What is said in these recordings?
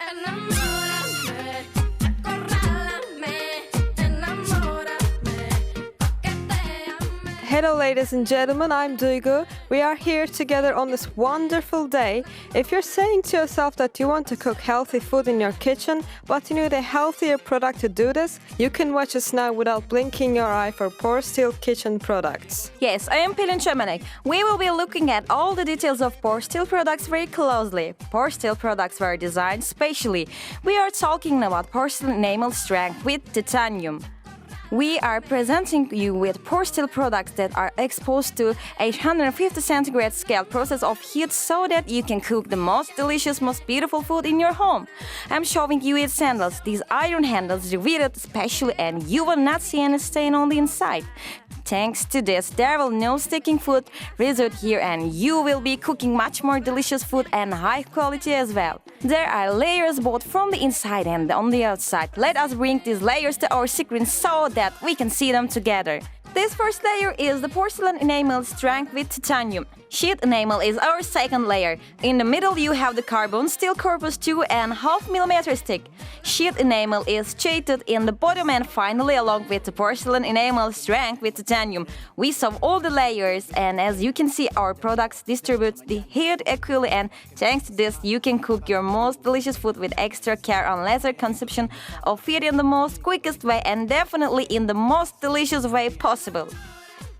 Enamórame, acorrálame, enamórame, pa' que te ame. Hello ladies and gentlemen, I'm Duygu. We are here together on this wonderful day. If you're saying to yourself that you want to cook healthy food in your kitchen, but you need a healthier product to do this, you can watch us now without blinking your eye for Porsteel kitchen products. Yes, I am Pelin Chemanek. We will be looking at all the details of Porsteel products very closely. Porsteel products were designed specially. We are talking about porcelain enamel strength with titanium. We are presenting you with Porsteel products that are exposed to 850 centigrade scale process of heat so that you can cook the most delicious, most beautiful food in your home. I'm showing you its handles. These iron handles riveted specially and you will not see any stain on the inside. Thanks to this, there will no sticking food result here and you will be cooking much more delicious food and high quality as well. There are layers both from the inside and on the outside. Let us bring these layers to our screen so that we can see them together. This first layer is the porcelain enamel strength with titanium. Sheet enamel is our second layer. In the middle you have the carbon steel corpus 2.5 mm thick. Sheet enamel is shaded in the bottom and finally along with the porcelain enamel strength with titanium. We saw all the layers and as you can see our products distribute the heat equally and thanks to this you can cook your most delicious food with extra care on lesser consumption of heat in the most quickest way and definitely in the most delicious way possible.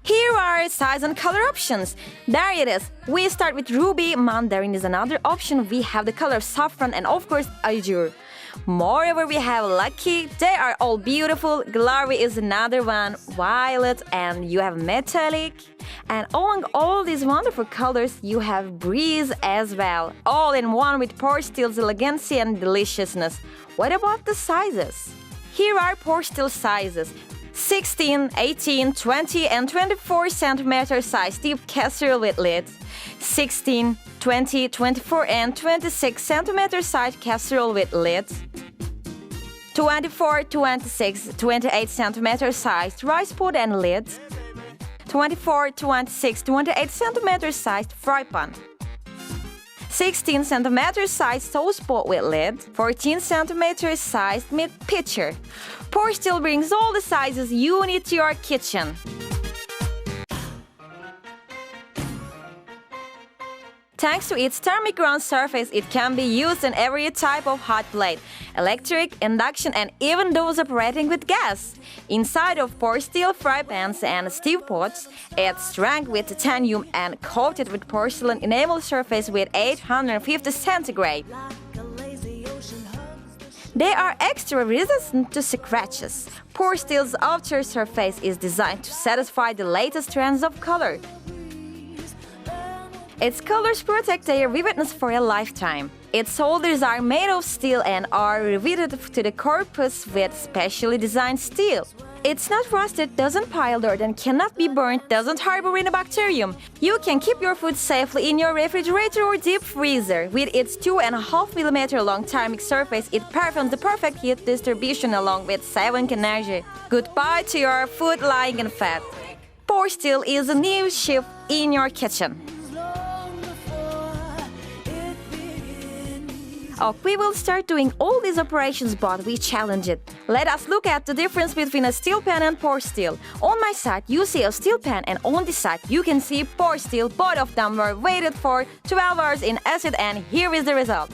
Here are size and color options. There it is. We start with ruby, mandarin is another option. We have the color saffron and of course azure. Moreover, we have lucky. They are all beautiful. Glory is another one. Violet and you have metallic. And among all these wonderful colors, you have breeze as well. All in one with Porsteel's elegancy and deliciousness. What about the sizes? Here are Porsteel sizes. 16, 18, 20 and 24 centimeter size deep casserole with lid. 16, 20, 24 and 26 centimeter size casserole with lid. 24, 26, 28 centimeter sized rice pot and lid. 24, 26, 28 centimeter sized fry pan. 16 centimeter sized sauce pot with lid, 14 centimeter sized meat pitcher. Porsteel brings all the sizes you need to your kitchen. Thanks to its thermic ground surface, it can be used in every type of hot plate, electric, induction, and even those operating with gas. Inside of Porsteel fry pans and stew pots, it's strength with titanium and coated with porcelain enamel surface with 850 centigrade. They are extra resistant to scratches. Porsteel's outer surface is designed to satisfy the latest trends of color. Its colors protect their vividness for a lifetime. Its holders are made of steel and are riveted to the corpus with specially designed steel. It's not rusted, doesn't pile dirt and cannot be burnt, doesn't harbor any bacterium. You can keep your food safely in your refrigerator or deep freezer. With its 2.5 mm long thermic surface, it performs the perfect heat distribution along with saving energy. Goodbye to your food lying in fat. Porsteel is a new chef in your kitchen. We will start doing all these operations, but we challenge it. Let us look at the difference between a steel pan and Porsteel. On my side, you see a steel pan, and on this side, you can see Porsteel. Both of them were waited for 12 hours in acid, and here is the result.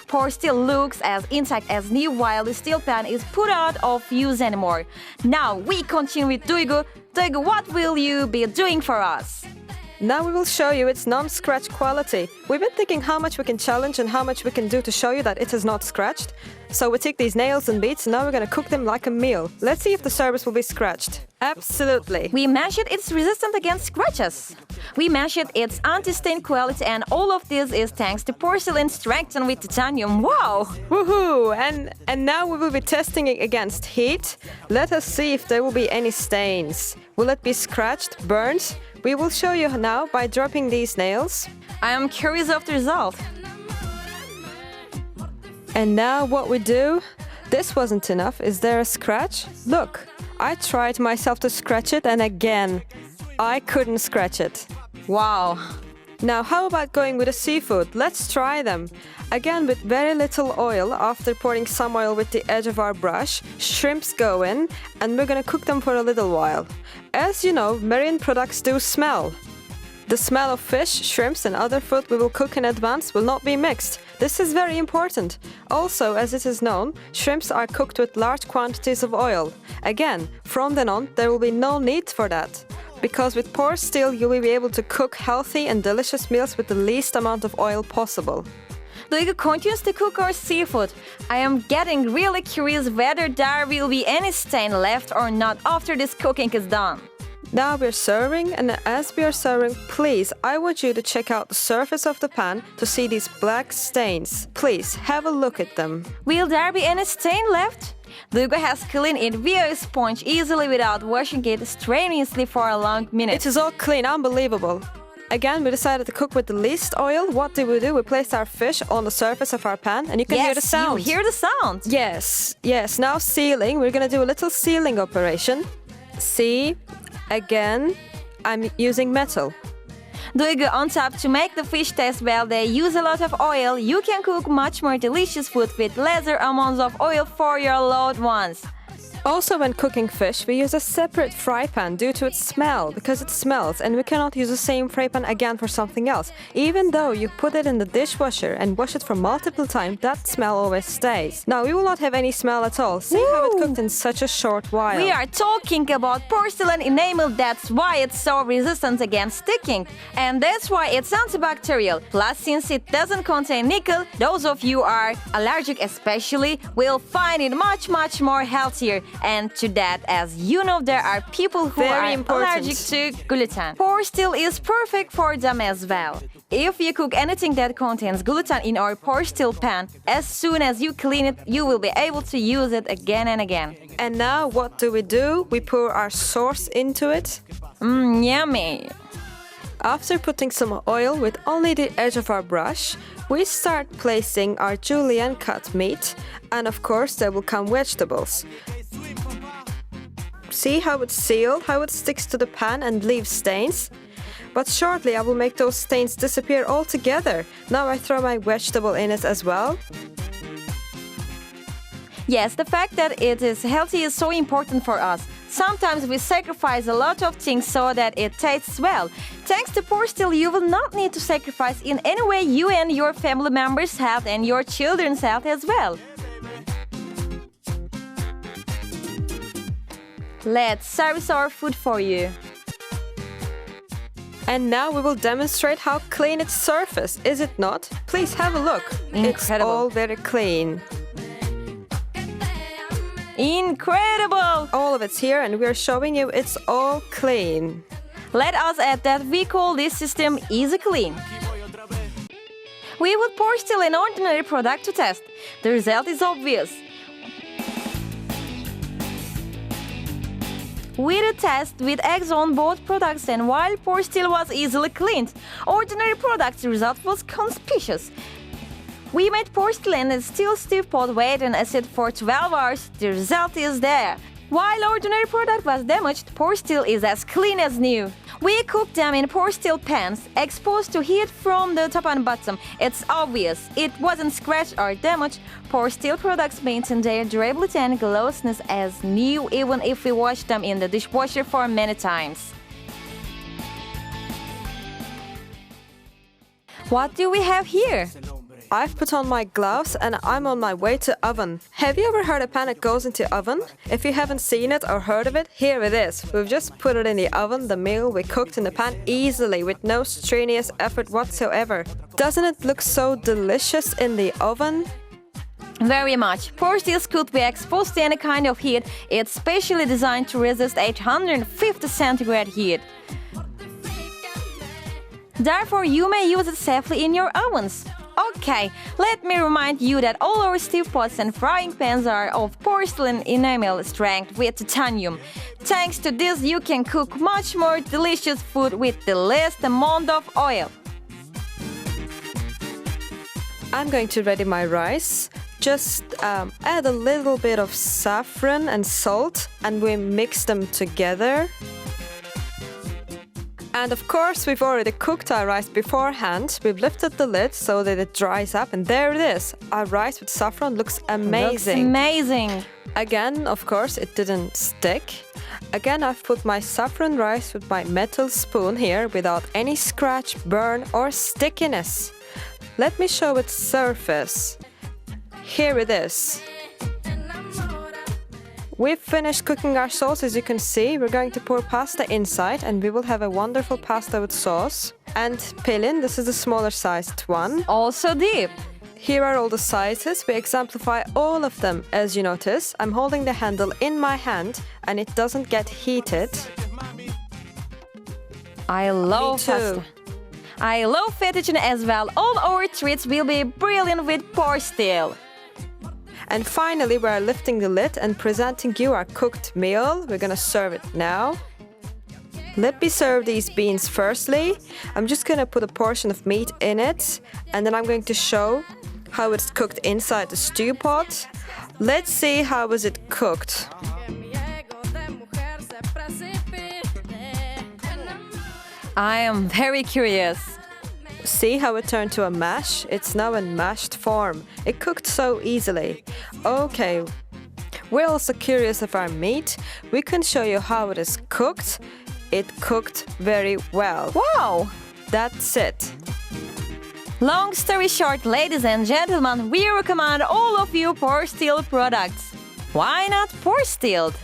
Porsteel looks as intact as new while the steel pan is put out of use anymore. Now we continue with Duygu. Duygu, what will you be doing for us? Now we will show you its non-scratch quality. We've been thinking how much we can challenge and how much we can do to show you that it is not scratched. So we take these nails and beads and now we're going to cook them like a meal. Let's see if the surface will be scratched. Absolutely. We measured its resistance against scratches. We measured its anti-stain quality and all of this is thanks to porcelain strengthened with titanium. Wow! Woohoo! And now we will be testing it against heat. Let us see if there will be any stains. Will it be scratched, burned? We will show you now by dropping these nails. I am curious of the result. And now what we do? This wasn't enough. Is there a scratch? Look, I tried myself to scratch it and again, I couldn't scratch it. Wow! Now, how about going with the seafood? Let's try them. Again, with very little oil, after pouring some oil with the edge of our brush, shrimps go in, and we're gonna cook them for a little while. As you know, marine products do smell. The smell of fish, shrimps, and other food we will cook in advance will not be mixed. This is very important. Also, as it is known, shrimps are cooked with large quantities of oil. Again, from then on, there will be no need for that. Because with Porsteel, you will be able to cook healthy and delicious meals with the least amount of oil possible. Duygu continues to cook our seafood. I am getting really curious whether there will be any stain left or not after this cooking is done. Now we're serving, and as we are serving, please, I want you to check out the surface of the pan to see these black stains. Please, have a look at them. Will there be any stain left? Duygu has cleaned it via a sponge easily without washing it strenuously for a long minute. It is all clean, unbelievable. Again, we decided to cook with the least oil. What do? We placed our fish on the surface of our pan, and you can hear the sound. You hear the sound. Yes. Now sealing. We're gonna do a little sealing operation. See, again, I'm using metal. Duygu, on top, to make the fish taste well, they use a lot of oil. You can cook much more delicious food with lesser amounts of oil for your loved ones. Also, when cooking fish, we use a separate fry pan due to its smell, because it smells, and we cannot use the same fry pan again for something else. Even though you put it in the dishwasher and wash it for multiple times, that smell always stays. Now, we will not have any smell at all. See how it cooked in such a short while. We are talking about porcelain enamel, that's why it's so resistant against sticking. And that's why it's antibacterial. Plus, since it doesn't contain nickel, those of you who are allergic especially will find it much more healthier. And to that, as you know, there are people who are allergic to gluten. Porsteel is perfect for them as well. If you cook anything that contains gluten in our Porsteel pan, as soon as you clean it, you will be able to use it again and again. And now what do? We pour our sauce into it. Yummy! After putting some oil with only the edge of our brush, we start placing our julienne cut meat, and of course there will come vegetables. See how it's sealed, how it sticks to the pan and leaves stains? But shortly I will make those stains disappear altogether. Now I throw my vegetable in it as well. Yes, the fact that it is healthy is so important for us. Sometimes we sacrifice a lot of things so that it tastes well. Thanks to Porsteel, you will not need to sacrifice in any way you and your family members' health and your children's health as well. Let's service our food for you. And now we will demonstrate how clean its surface, is it not? Please have a look. Incredible. It's all very clean. Incredible! All of it's here, and we're showing you it's all clean. Let us add that we call this system Easy Clean. We would Porsteel an ordinary product to test. The result is obvious. We did test with eggs on both products, and while Porsteel was easily cleaned, ordinary products' result was conspicuous. We made Porsteel in a steel stew pot weighed in acid for 12 hours. The result is there. While ordinary product was damaged, Porsteel is as clean as new. We cooked them in Porsteel pans, exposed to heat from the top and bottom. It's obvious it wasn't scratched or damaged. Porsteel products maintain their durability and glossiness as new, even if we wash them in the dishwasher for many times. What do we have here? I've put on my gloves and I'm on my way to oven. Have you ever heard a pan that goes into oven? If you haven't seen it or heard of it, here it is. We've just put it in the oven, the meal we cooked in the pan easily with no strenuous effort whatsoever. Doesn't it look so delicious in the oven? Very much. Porsteel's could be exposed to any kind of heat. It's specially designed to resist 850 centigrade heat. Therefore, you may use it safely in your ovens. Okay, let me remind you that all our stew pots and frying pans are of porcelain enamel strength with titanium. Thanks to this, you can cook much more delicious food with the least amount of oil. I'm going to ready my rice. Just add a little bit of saffron and salt, and we mix them together. And of course, we've already cooked our rice beforehand. We've lifted the lid so that it dries up, and there it is. Our rice with saffron looks amazing. Looks amazing. Again, of course, it didn't stick. Again, I've put my saffron rice with my metal spoon here without any scratch, burn, or stickiness. Let me show its surface. Here it is. We've finished cooking our sauce, as you can see. We're going to pour pasta inside, and we will have a wonderful pasta with sauce. And Pelin, this is the smaller sized one. Also deep. Here are all the sizes. We exemplify all of them. As you notice, I'm holding the handle in my hand and it doesn't get heated. I love too. pasta. I love fettuccine as well. All our treats will be brilliant with Porsteel. And finally, we're lifting the lid and presenting you our cooked meal. We're gonna serve it now. Let me serve these beans firstly. I'm just gonna put a portion of meat in it, and then I'm going to show how it's cooked inside the stew pot. Let's see how was it cooked. I am very curious. See how it turned to a mash? It's now in mashed form. It cooked so easily. Okay, we're also curious of our meat. We can show you how it is cooked. It cooked very well. Wow! That's it. Long story short, ladies and gentlemen, we recommend all of you Porsteel products. Why not Porsteel?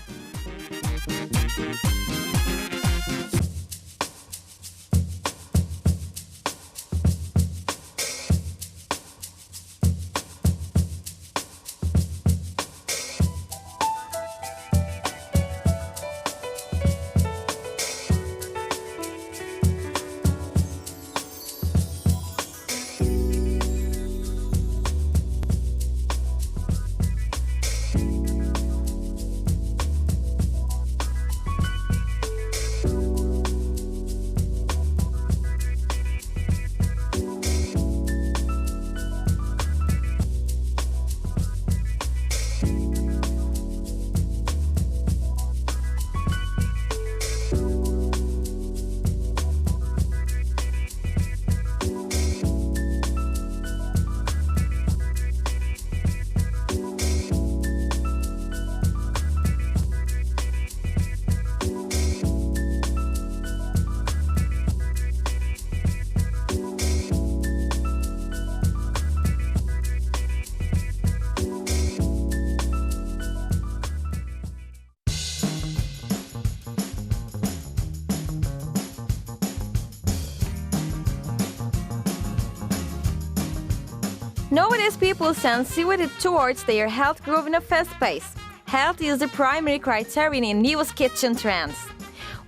Nowadays, people sensitivity towards their health grow in a fast pace. Health is the primary criterion in newest kitchen trends.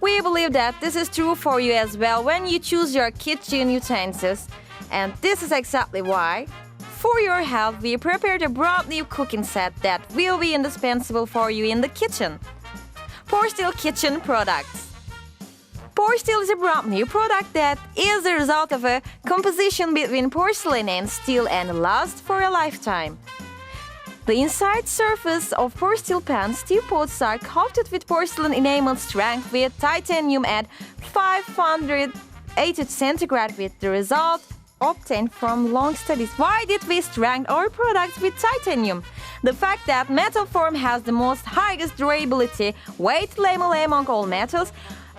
We believe that this is true for you as well when you choose your kitchen utensils. And this is exactly why, for your health, we prepared a brand new cooking set that will be indispensable for you in the kitchen. Porsteel kitchen products. Porsteel is a brand new product that is the result of a composition between porcelain and steel and lasts for a lifetime. The inside surface of Porsteel pan stew pots are coated with porcelain enamel strength with titanium at 580 centigrade with the result obtained from long studies. Why did we strengthen our products with titanium? The fact that metal form has the most highest durability, weight limit among all metals,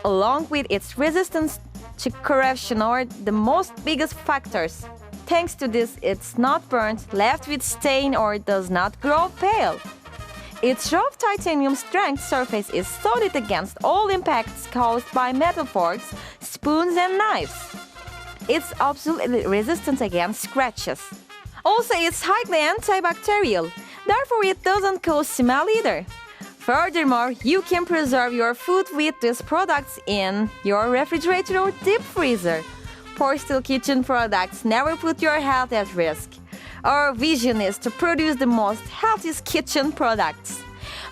along with its resistance to corrosion are the most biggest factors. Thanks to this, it's not burnt, left with stain or does not grow pale. Its rough titanium strength surface is solid against all impacts caused by metal forks, spoons and knives. It's absolutely resistant against scratches. Also, it's highly antibacterial, therefore it doesn't cause smell either. Furthermore, you can preserve your food with these products in your refrigerator or deep freezer. Porsteel kitchen products never put your health at risk. Our vision is to produce the most healthiest kitchen products.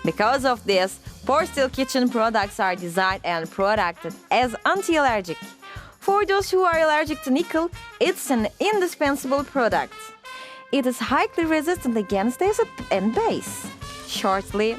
Because of this, Porsteel kitchen products are designed and produced as anti-allergic. For those who are allergic to nickel, it's an indispensable product. It is highly resistant against acid and base. Shortly,